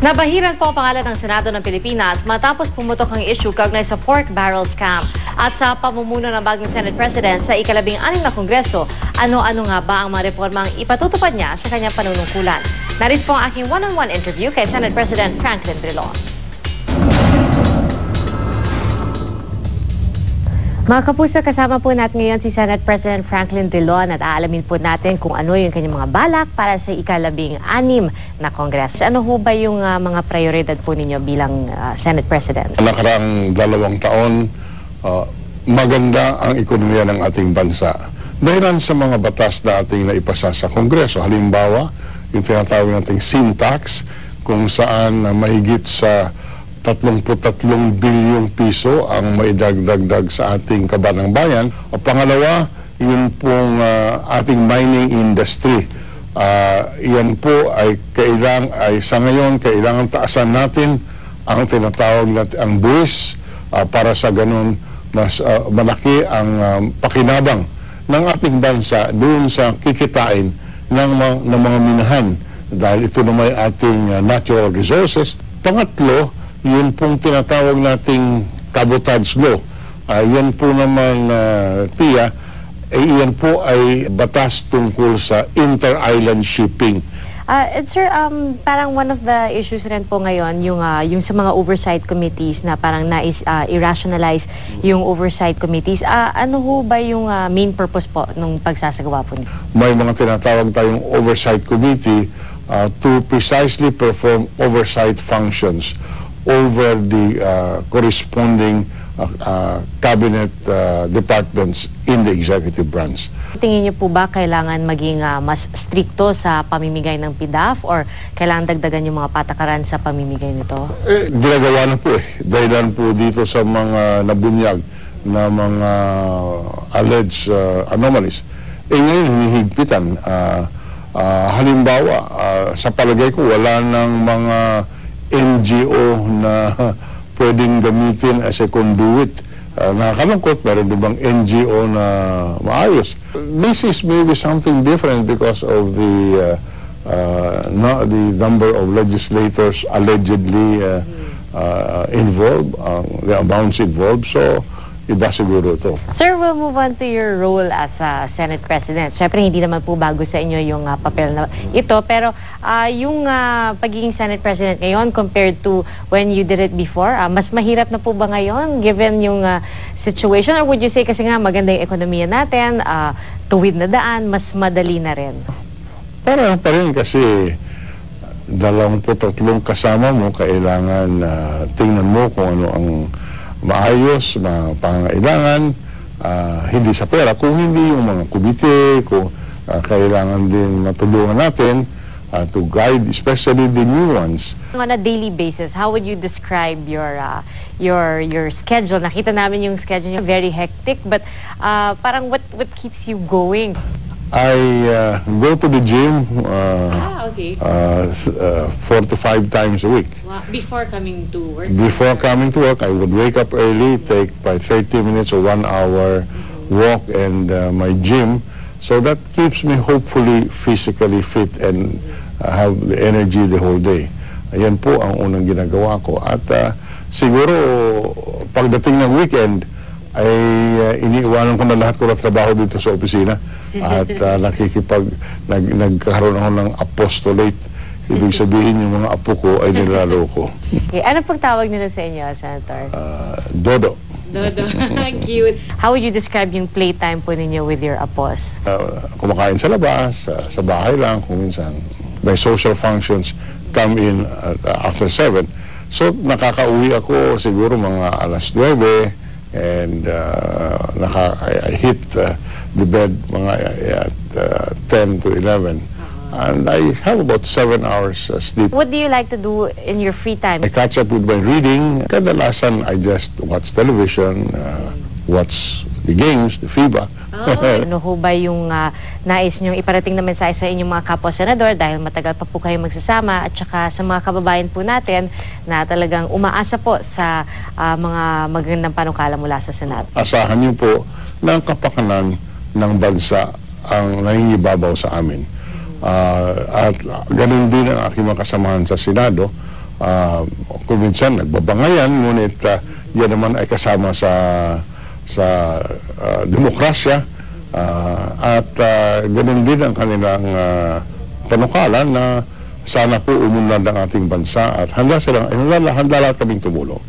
Nabahiran po ang pangalan ng Senado ng Pilipinas matapos pumutok ang issue kaugnay sa pork barrel scam. At sa pamumuno ng bagong Senate President sa ika-16 na Kongreso, ano-ano nga ba ang mga reformang ipatutupad niya sa kanyang panunungkulan? Narito po ang aking one-on-one interview kay Senate President Franklin Drilon. Mga kapuso, kasama po natin ngayon si Senate President Franklin Drilon at aalamin po natin kung ano yung kanyang mga balak para sa ika-16 na Kongreso. Ano ho ba yung mga prioridad po ninyo bilang Senate President? Nakaraang 2 taon, maganda ang ekonomiya ng ating bansa. Dahilan sa mga batas na ating naipasa sa Kongreso. Halimbawa, yung tinatawag nating sin tax, kung saan mahigit sa 33 bilyong piso ang maidagdagdag sa ating kaban ng bayan. O pangalawa, yun pong ating mining industry. Yan po ay sa ngayon kailangan taasan natin ang tinatawag natin ang buwis para sa ganun mas malaki ang pakinabang ng ating bansa doon sa kikitain ng mga minahan dahil ito naman ay ating natural resources. Pangatlo, yun pong tinatawag nating cabotage law. Yan po naman, Pia, yan po ay batas tungkol sa inter-island shipping. Sir, parang one of the issues rin po ngayon, yung sa mga oversight committees na parang i-rationalize yung oversight committees. Ano ho ba yung main purpose po ng pagsasagawa po nito? May mga tinatawag tayong oversight committee to precisely perform oversight functions over the corresponding cabinet departments in the executive branch. Tingin niyo po ba kailangan maging mas stricto sa pamimigay ng PDAF or kailangan dagdagan yung mga patakaran sa pamimigay nito? Ginagawa na po Dahilan po dito sa mga nabunyag na mga alleged anomalies. Ngayon hinihigpitan. Halimbawa, sa palagay ko wala ng mga NGO na pwedeng gamitin as a conduit. Nakakalungkot, meron bang NGO na maayos. This is maybe something different because of the number of legislators allegedly involved, the amounts involved. So, iba siguro ito. Sir, we'll move on to your role as Senate President. Siyempre, hindi naman po bago sa inyo yung papel na ito. Pero yung pagiging Senate President ngayon compared to when you did it before, mas mahirap na po ba ngayon given yung situation? Or would you say kasi nga maganda yung ekonomiya natin, tuwid na daan, mas madali na rin? Parang pa rin kasi 23 kasama mo, kailangan tingnan mo kung ano ang maayos na pangangailangan, hindi sa pera, kung hindi yung mga komite, kung kailangan din matulungan natin to guide, especially the new ones. On a daily basis, how would you describe your schedule? Nakita namin yung schedule niyo, very hectic, but parang what keeps you going? I go to the gym okay. 4 to 5 times a week. Before coming to work? Before coming to work, I would wake up early, take by 30 minutes or 1 hour walk and my gym. So that keeps me hopefully physically fit and have the energy the whole day. Ayan po ang unang ginagawa ko. At siguro pagdating ng weekend, ay iniiwanan ko na lahat ko na trabaho dito sa opisina at nagkaroon ako ng apostolate. Ibig sabihin yung mga apo ko ay nilaloko. Okay. Ano pong tawag nila sa inyo, Senator? Dodo. Dodo. Cute. How would you describe yung playtime po ninyo with your apos? Kumakain sa labas, sa bahay lang, kung minsan. By social functions come in after 7. So nakakauwi ako siguro mga alas 9. And I hit the bed mga at 10 to 11. And I have about 7 hours sleep. What do you like to do in your free time? I catch up with my reading. Kadalasan, I just watch television, watch the games, the FIBA. Ano ho ba yung nais niyong iparating na mensahe sa inyong mga kapwa-senador dahil matagal pa po kayo magsasama at saka sa mga kababayan po natin na talagang umaasa po sa mga magandang panukala mula sa Senado? Asahan niyo po na ang kapakanan ng bansa ang nangingibabaw sa amin. At ganun din ang aking mga kasamahan sa Senado. kung minsan nagbabangayan, ngunit yan naman ay kasama sa demokrasya, at ganun din ang kanilang panukala na sana po umunlad ang ating bansa, at handa lahat kaming tumulong.